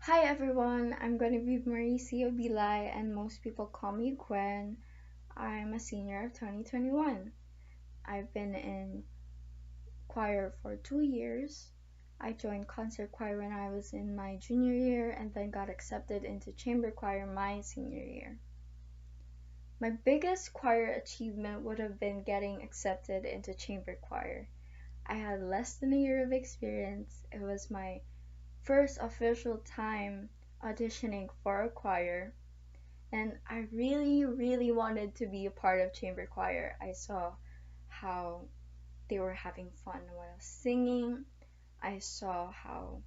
Hi everyone, I'm going to be Mauricio Bilay and most people call me Gwen. I'm a senior of 2021. I've been in choir for 2 years. I joined concert choir when I was in my junior year and then got accepted into chamber choir my senior year. My biggest choir achievement would have been getting accepted into chamber choir. I had less than a year of experience. It was my first official time auditioning for a choir, and I really wanted to be a part of chamber choir. I saw how they were having fun while singing. I saw how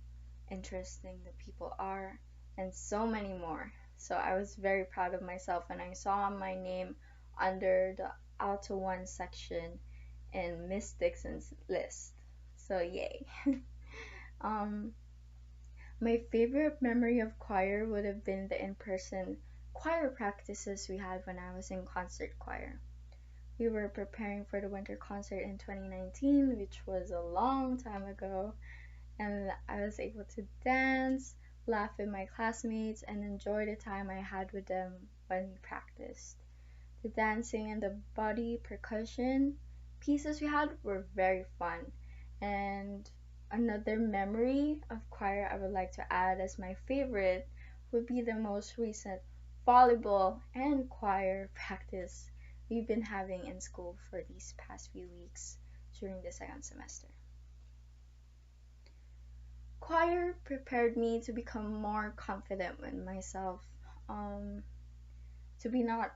interesting the people are, and so many more. So I was very proud of myself when I saw my name under the Alto 1 section in Miss Dixon's list. So yay. um, My favorite memory of choir would have been the in-person choir practices we had when I was in concert choir. We were preparing for the winter concert in 2019, which was a long time ago, and I was able to dance, laugh with my classmates, and enjoy the time I had with them when we practiced. The dancing and the body percussion pieces we had were very fun, and another memory of choir I would like to add as my favorite would be the most recent volleyball and choir practice we've been having in school for these past few weeks during the second semester. Choir prepared me to become more confident with myself, um, to be not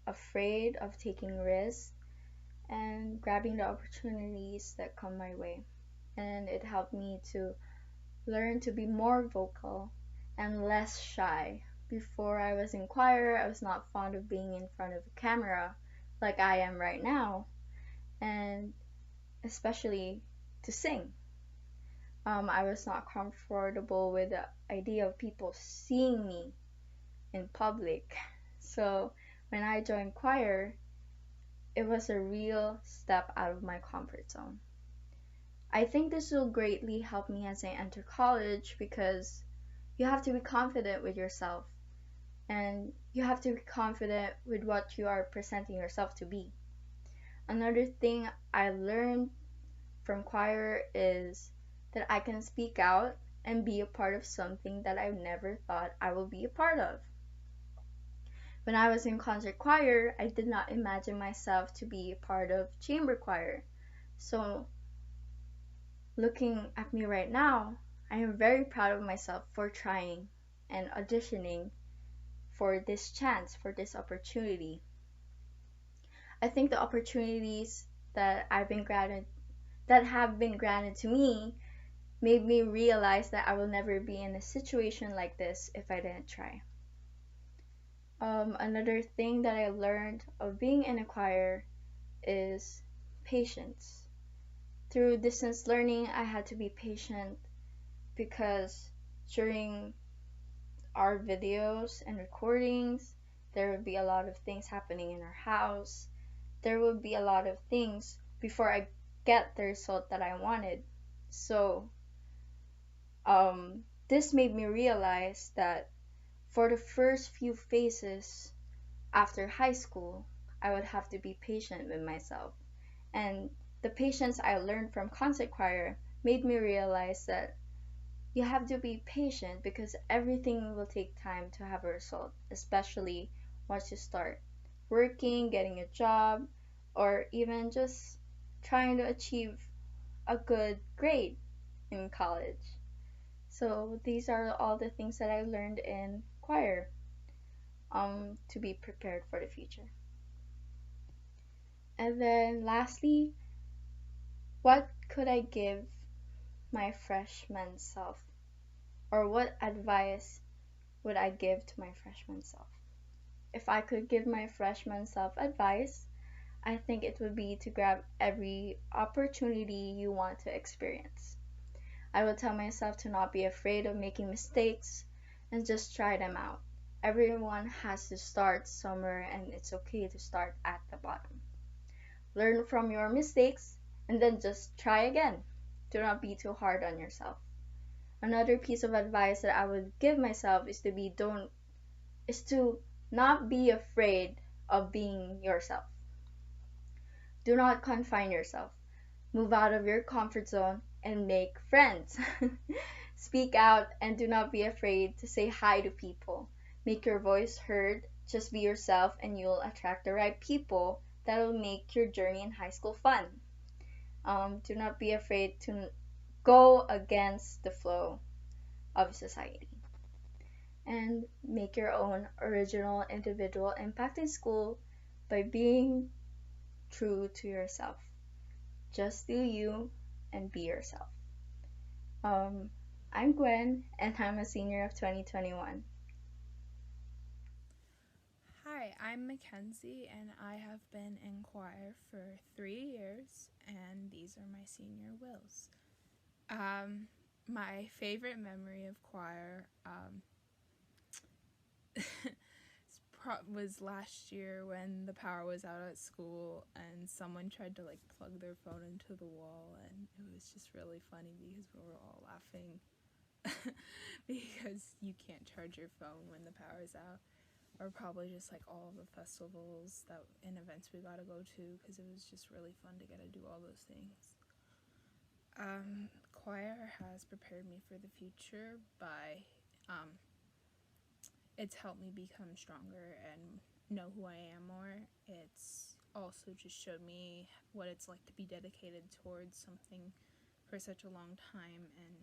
afraid of taking risks and grabbing the opportunities that come my way. And it helped me to learn to be more vocal and less shy. Before I was in choir, I was not fond of being in front of a camera like I am right now, and especially to sing. I was not comfortable with the idea of people seeing me in public. So when I joined choir, it was a real step out of my comfort zone. I think this will greatly help me as I enter college because you have to be confident with yourself and you have to be confident with what you are presenting yourself to be. Another thing I learned from choir is that I can speak out and be a part of something that I never thought I would be a part of. When I was in concert choir, I did not imagine myself to be a part of chamber choir. So looking at me right now, I am very proud of myself for trying and auditioning for this chance, for this opportunity. I think the opportunities that have been granted to me made me realize that I will never be in a situation like this if I didn't try. Another thing that I learned of being in a choir is patience. Through distance learning, I had to be patient because during our videos and recordings, there would be a lot of things happening in our house. There would be a lot of things before I get the result that I wanted. So, this made me realize that for the first few phases after high school, I would have to be patient with myself. And the patience I learned from concert choir made me realize that you have to be patient because everything will take time to have a result, especially once you start working, getting a job, or even just trying to achieve a good grade in college. So these are all the things that I learned in choir to be prepared for the future. And then lastly, what could I give my freshman self? Or what advice would I give to my freshman self? If I could give my freshman self advice, I think it would be to grab every opportunity you want to experience. I would tell myself to not be afraid of making mistakes and just try them out. Everyone has to start somewhere and it's okay to start at the bottom. Learn from your mistakes and then just try again. Do not be too hard on yourself. Another piece of advice that I would give myself is to not be afraid of being yourself. Do not confine yourself. Move out of your comfort zone and make friends. Speak out and do not be afraid to say hi to people. Make your voice heard. Just be yourself and you'll attract the right people that will make your journey in high school fun. Do not be afraid to go against the flow of society. And make your own original individual impact in school by being true to yourself. Just do you and be yourself. I'm Gwen, and I'm a senior of 2021. Hi, I'm Mackenzie, and I have been in choir for 3 years, and these are my senior wills. My favorite memory of choir was last year when the power was out at school and someone tried to plug their phone into the wall, and it was just really funny because we were all laughing because you can't charge your phone when the power's out. Or probably just all the festivals and events we got to go to, because it was just really fun to get to do all those things. Choir has prepared me for the future by it's helped me become stronger and know who I am more. It's also just showed me what it's like to be dedicated towards something for such a long time and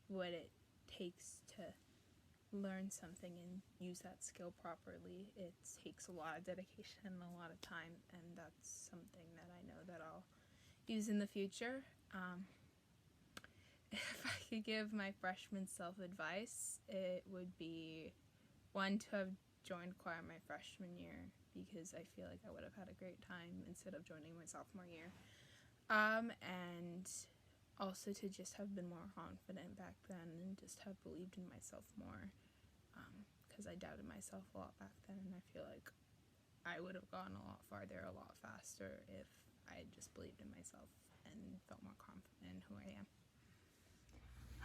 what it takes to learn something and use that skill properly. It takes a lot of dedication and a lot of time, and that's something that I know that I'll use in the future. If I could give my freshman self advice, it would be one, to have joined choir my freshman year, because I feel like I would have had a great time instead of joining my sophomore year. And also to just have been more confident back then and just have believed in myself more, because I doubted myself a lot back then, and I feel like I would have gone a lot farther a lot faster if I had just believed in myself and felt more confident in who I am.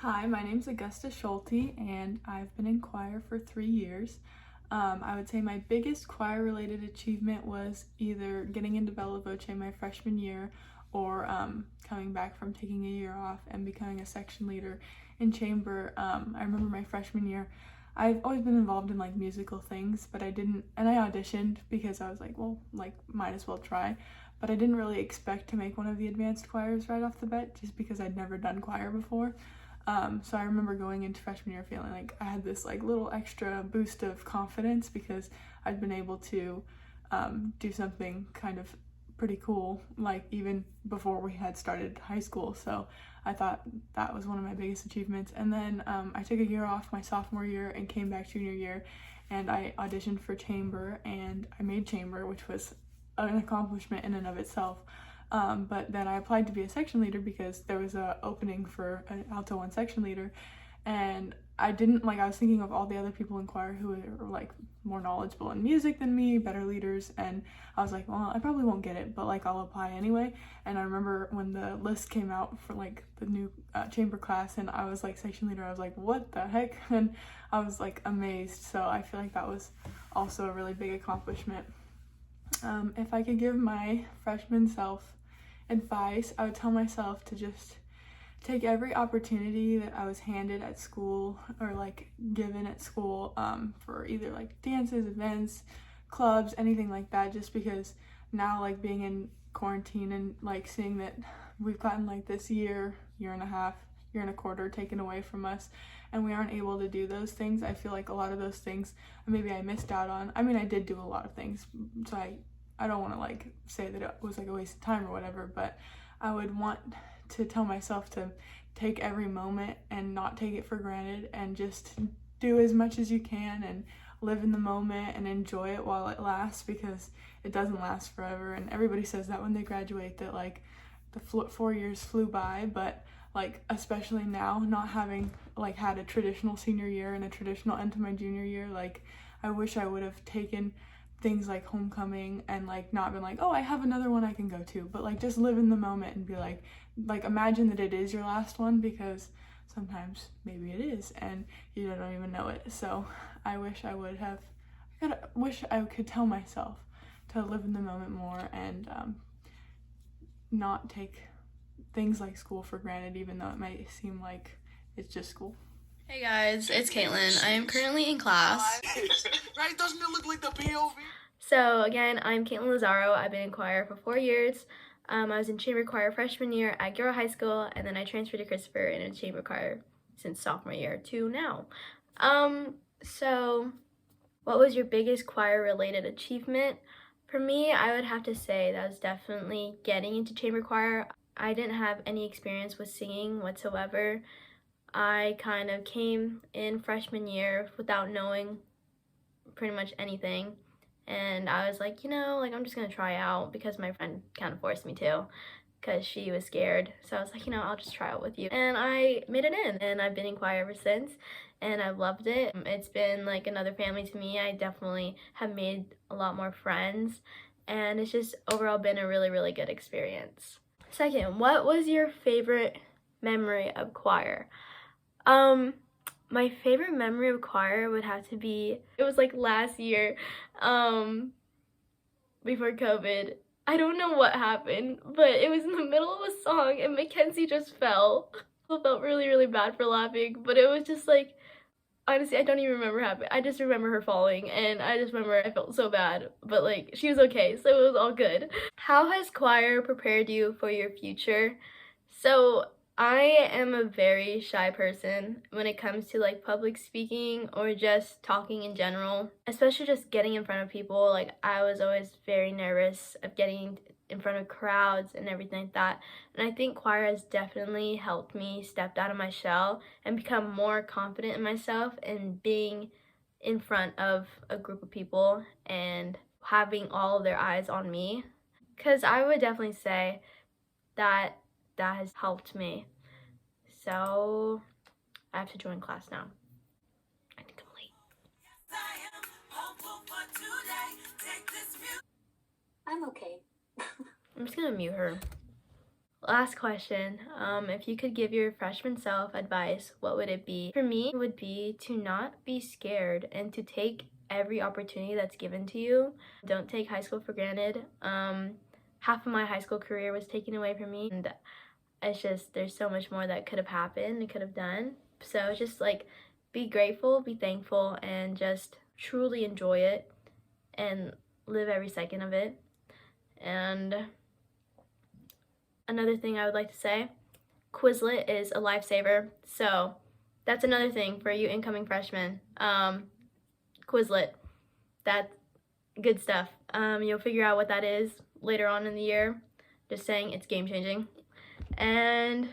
Hi, my name's Augusta Schulte, and I've been in choir for 3 years. I would say my biggest choir-related achievement was either getting into Bella Voce my freshman year, or coming back from taking a year off and becoming a section leader in chamber. I remember my freshman year, I've always been involved in musical things, but I auditioned because I was might as well try. But I didn't really expect to make one of the advanced choirs right off the bat, just because I'd never done choir before. So I remember going into freshman year feeling like I had this little extra boost of confidence because I'd been able to do something kind of pretty cool, even before we had started high school. So I thought that was one of my biggest achievements. And then I took a year off my sophomore year and came back junior year, and I auditioned for chamber, and I made chamber, which was an accomplishment in and of itself. But then I applied to be a section leader because there was an opening for an alto 1 section leader, and I was thinking of all the other people in choir who were more knowledgeable in music than me, better leaders, and I was like, well, I probably won't get it, but I'll apply anyway. And I remember when the list came out for the new chamber class, and I was section leader, I was like, what the heck? And I was amazed. So I feel like that was also a really big accomplishment. If I could give my freshman self advice, I would tell myself to just take every opportunity that I was handed at school or given at school for either dances, events, clubs, anything like that, just because now being in quarantine and seeing that we've gotten this year and a half, year and a quarter taken away from us, and we aren't able to do those things. I feel like a lot of those things maybe I missed out on. I mean, I did do a lot of things, so I don't want to say that it was a waste of time or whatever, but I would want to tell myself to take every moment and not take it for granted, and just do as much as you can and live in the moment and enjoy it while it lasts, because it doesn't last forever. And everybody says that when they graduate, that the 4 years flew by, but especially now, not having had a traditional senior year and a traditional end to my junior year, I wish I would have taken things like homecoming and not been oh, I have another one I can go to, but just live in the moment and be imagine that it is your last one, because sometimes maybe it is and you don't even know it. So I wish I could tell myself to live in the moment more and not take things like school for granted, even though it might seem like it's just school. Hey guys, it's Caitlin. I am currently in class. Right? Doesn't it look like the POV? So again, I'm Caitlin Lazaro. I've been in choir for 4 years. I was in chamber choir freshman year at Gilroy High School, and then I transferred to Christopher and in chamber choir since sophomore year to now. So what was your biggest choir related achievement? For me, I would have to say that was definitely getting into chamber choir. I didn't have any experience with singing whatsoever. I kind of came in freshman year without knowing pretty much anything. And I was like, I'm just gonna try out because my friend kind of forced me to because she was scared. So I was like, I'll just try out with you. And I made it in and I've been in choir ever since and I've loved it. It's been like another family to me. I definitely have made a lot more friends and it's just overall been a really, really good experience. Second, what was your favorite memory of choir? My favorite memory of choir would have to be, it was like last year, before COVID. I don't know what happened, but it was in the middle of a song and Mackenzie just fell. I felt really, really bad for laughing, but it was just like, honestly, I don't even remember what happened. I just remember her falling and I just remember I felt so bad, but like she was okay, so it was all good. How has choir prepared you for your future? So I am a very shy person when it comes to like public speaking or just talking in general, especially just getting in front of people. Like I was always very nervous of getting in front of crowds and everything like that. And I think choir has definitely helped me step out of my shell and become more confident in myself and being in front of a group of people and having all of their eyes on me. Because I would definitely say that has helped me. So I have to join class now. I think I'm late. I'm okay. I'm just gonna mute her. Last question. If you could give your freshman self advice, what would it be? For me, it would be to not be scared and to take every opportunity that's given to you. Don't take high school for granted. Half of my high school career was taken away from me, and it's just, there's so much more that could have happened and could have done. So it's just like, be grateful, be thankful, and just truly enjoy it and live every second of it. And another thing I would like to say, Quizlet is a lifesaver. So that's another thing for you incoming freshmen. Quizlet, that's good stuff. You'll figure out what that is later on in the year. Just saying, it's game changing. And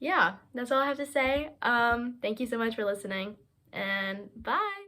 yeah, that's all I have to say. Thank you so much for listening and bye.